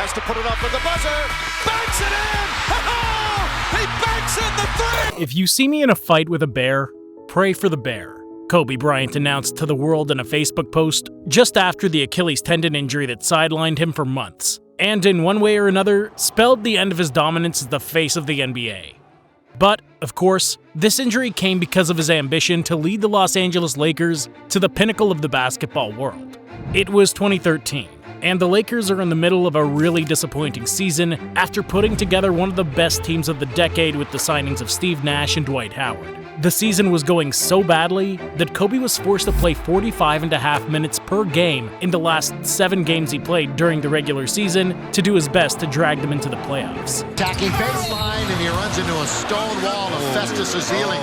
tries to put it up with the buzzer, banks it in! He banks in the three! If you see me in a fight with a bear, pray for the bear, Kobe Bryant announced to the world in a Facebook post just after the Achilles tendon injury that sidelined him for months, and in one way or another, spelled the end of his dominance as the face of the NBA. But, of course, this injury came because of his ambition to lead the Los Angeles Lakers to the pinnacle of the basketball world. It was 2013, and the Lakers are in the middle of a really disappointing season after putting together one of the best teams of the decade with the signings of Steve Nash and Dwight Howard. The season was going so badly that Kobe was forced to play 45.5 minutes per game in the last 7 games he played during the regular season to do his best to drag them into the playoffs. Attacking baseline, and he runs into a stone wall of Festus Ezeli.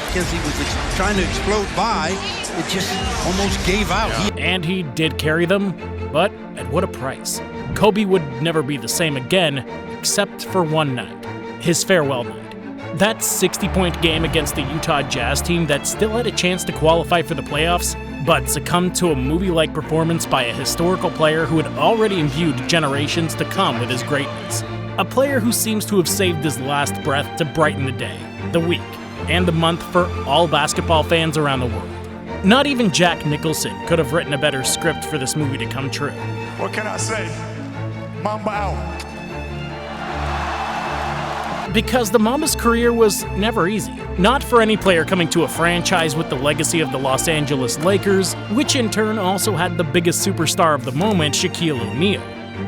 Because he was trying to explode by, it just almost gave out. And he did carry them, but at what a price. Kobe would never be the same again, except for one night, his farewell night. That 60-point game against the Utah Jazz team that still had a chance to qualify for the playoffs, but succumbed to a movie-like performance by a historical player who had already imbued generations to come with his greatness. A player who seems to have saved his last breath to brighten the day, the week, and the month for all basketball fans around the world. Not even Jack Nicholson could have written a better script for this movie to come true. What can I say? Mamba out. Because the Mamba's career was never easy. Not for any player coming to a franchise with the legacy of the Los Angeles Lakers, which in turn also had the biggest superstar of the moment, Shaquille O'Neal.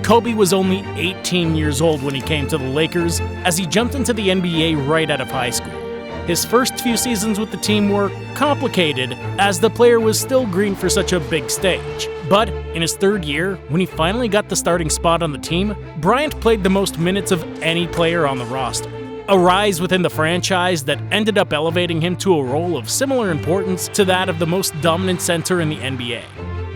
Kobe was only 18 years old when he came to the Lakers, as he jumped into the NBA right out of high school. His first few seasons with the team were complicated, as the player was still green for such a big stage. But in his third year, when he finally got the starting spot on the team, Bryant played the most minutes of any player on the roster. A rise within the franchise that ended up elevating him to a role of similar importance to that of the most dominant center in the NBA.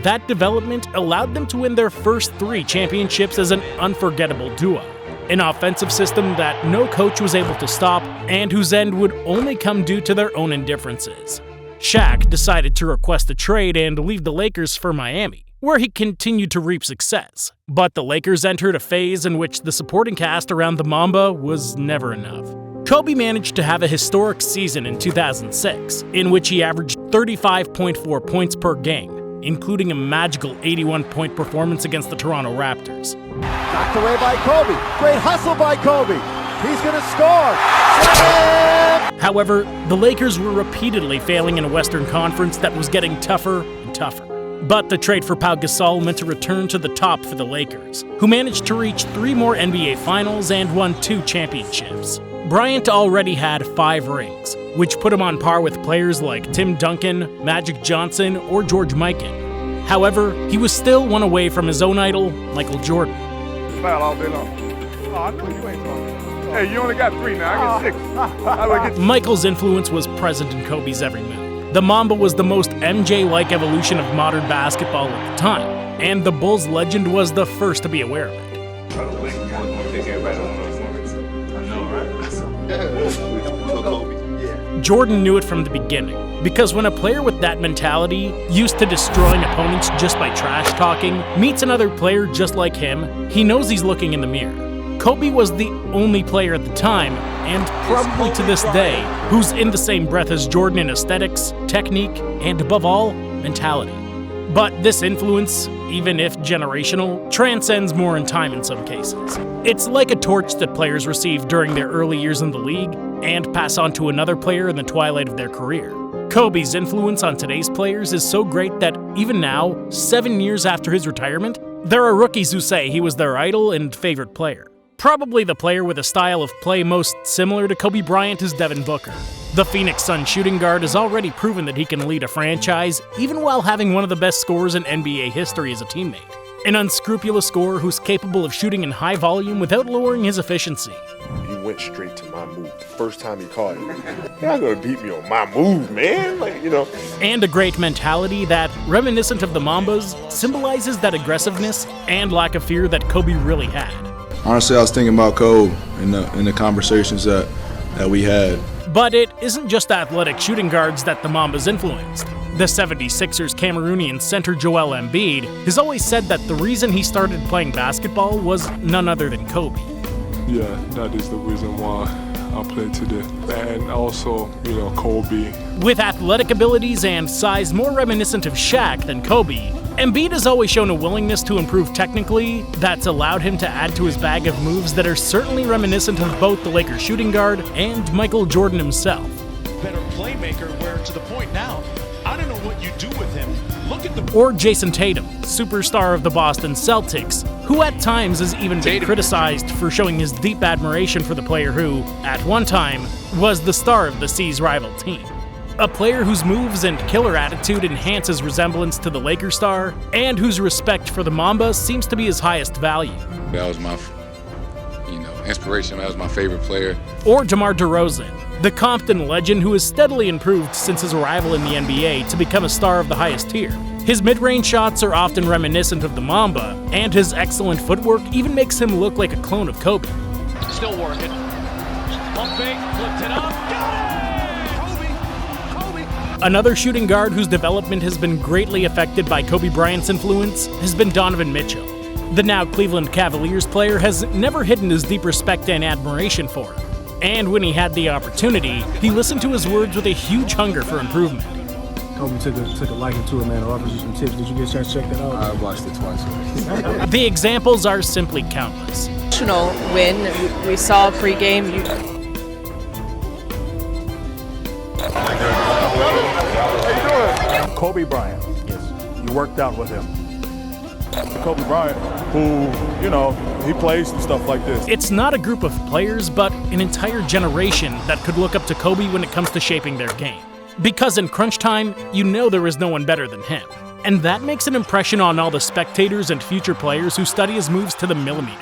That development allowed them to win their first 3 championships as an unforgettable duo. An offensive system that no coach was able to stop, and whose end would only come due to their own indifferences. Shaq decided to request a trade and leave the Lakers for Miami, where he continued to reap success. But the Lakers entered a phase in which the supporting cast around the Mamba was never enough. Kobe managed to have a historic season in 2006, in which he averaged 35.4 points per game, including a magical 81-point performance against the Toronto Raptors. Knocked away by Kobe. Great hustle by Kobe. He's going to score. However, the Lakers were repeatedly failing in a Western Conference that was getting tougher and tougher. But the trade for Pau Gasol meant a return to the top for the Lakers, who managed to reach 3 more NBA Finals and won 2 championships. Bryant already had 5 rings, which put him on par with players like Tim Duncan, Magic Johnson, or George Mikan. However, he was still one away from his own idol, Michael Jordan. Foul all day long. Oh, I know you ain't talking. Hey, you only got 3 now. I get 6. Michael's influence was present in Kobe's every move. The Mamba was the most MJ-like evolution of modern basketball at the time, and the Bulls legend was the first to be aware of it. Jordan knew it from the beginning, because when a player with that mentality, used to destroying opponents just by trash talking, meets another player just like him, he knows he's looking in the mirror. Kobe was the only player at the time, and probably to this day, who's in the same breath as Jordan in aesthetics, technique, and above all, mentality. But this influence, even if generational, transcends more in time in some cases. It's like a torch that players receive during their early years in the league and pass on to another player in the twilight of their career. Kobe's influence on today's players is so great that even now, 7 years after his retirement, there are rookies who say he was their idol and favorite player. Probably the player with a style of play most similar to Kobe Bryant is Devin Booker. The Phoenix Suns shooting guard has already proven that he can lead a franchise, even while having one of the best scorers in NBA history as a teammate. An unscrupulous scorer who's capable of shooting in high volume without lowering his efficiency. He went straight to my move the first time he caught it. You're not gonna beat me on my move, man. And a great mentality that, reminiscent of the Mambas, symbolizes that aggressiveness and lack of fear that Kobe really had. Honestly, I was thinking about Kobe in the conversations that we had. But it isn't just athletic shooting guards that the Mambas influenced. The 76ers Cameroonian center Joel Embiid has always said that the reason he started playing basketball was none other than Kobe. Yeah, that is the reason why I play today. And also, Kobe. With athletic abilities and size more reminiscent of Shaq than Kobe, Embiid has always shown a willingness to improve technically that's allowed him to add to his bag of moves that are certainly reminiscent of both the Lakers shooting guard and Michael Jordan himself. Better playmaker, where to the point now, I don't know what you do with him. Look at the... Or Jayson Tatum, superstar of the Boston Celtics, who at times has even been criticized for showing his deep admiration for the player who, at one time, was the star of the C's rival team. A player whose moves and killer attitude enhance his resemblance to the Lakers star, and whose respect for the Mamba seems to be his highest value. That was my, inspiration. That was my favorite player. Or DeMar DeRozan, the Compton legend who has steadily improved since his arrival in the NBA to become a star of the highest tier. His mid-range shots are often reminiscent of the Mamba, and his excellent footwork even makes him look like a clone of Kobe. Still working. Pump fake, flipped it up. Got it! Another shooting guard whose development has been greatly affected by Kobe Bryant's influence has been Donovan Mitchell. The now Cleveland Cavaliers player has never hidden his deep respect and admiration for him. And when he had the opportunity, he listened to his words with a huge hunger for improvement. Kobe took a liking to it, man. I offered you some tips. Did you get a chance to check that out? I watched it twice. The examples are simply countless. Win. We saw pregame. Kobe Bryant. Yes. You worked out with him. Kobe Bryant, who, he plays and stuff like this. It's not a group of players, but an entire generation that could look up to Kobe when it comes to shaping their game. Because in crunch time, there is no one better than him. And that makes an impression on all the spectators and future players who study his moves to the millimeter.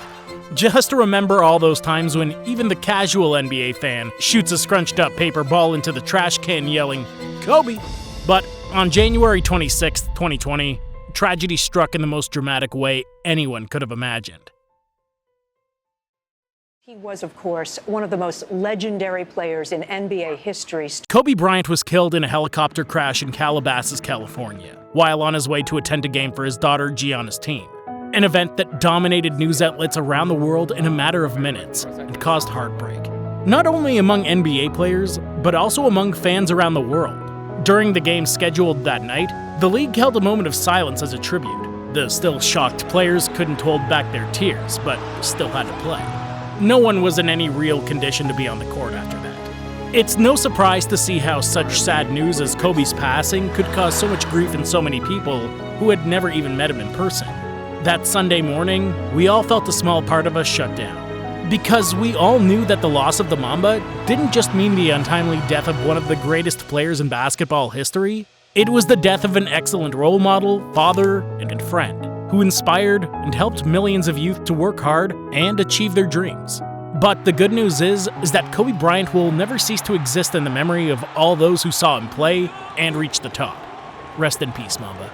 Just to remember all those times when even the casual NBA fan shoots a scrunched up paper ball into the trash can yelling, "Kobe!" But on January 26, 2020, tragedy struck in the most dramatic way anyone could have imagined. He was, of course, one of the most legendary players in NBA history. Kobe Bryant was killed in a helicopter crash in Calabasas, California, while on his way to attend a game for his daughter Gianna's team. An event that dominated news outlets around the world in a matter of minutes and caused heartbreak. Not only among NBA players, but also among fans around the world. During the game scheduled that night, the league held a moment of silence as a tribute. The still shocked players couldn't hold back their tears, but still had to play. No one was in any real condition to be on the court after that. It's no surprise to see how such sad news as Kobe's passing could cause so much grief in so many people who had never even met him in person. That Sunday morning, we all felt a small part of us shut down. Because we all knew that the loss of the Mamba didn't just mean the untimely death of one of the greatest players in basketball history. It was the death of an excellent role model, father, and friend who inspired and helped millions of youth to work hard and achieve their dreams. But the good news is that Kobe Bryant will never cease to exist in the memory of all those who saw him play and reach the top. Rest in peace, Mamba.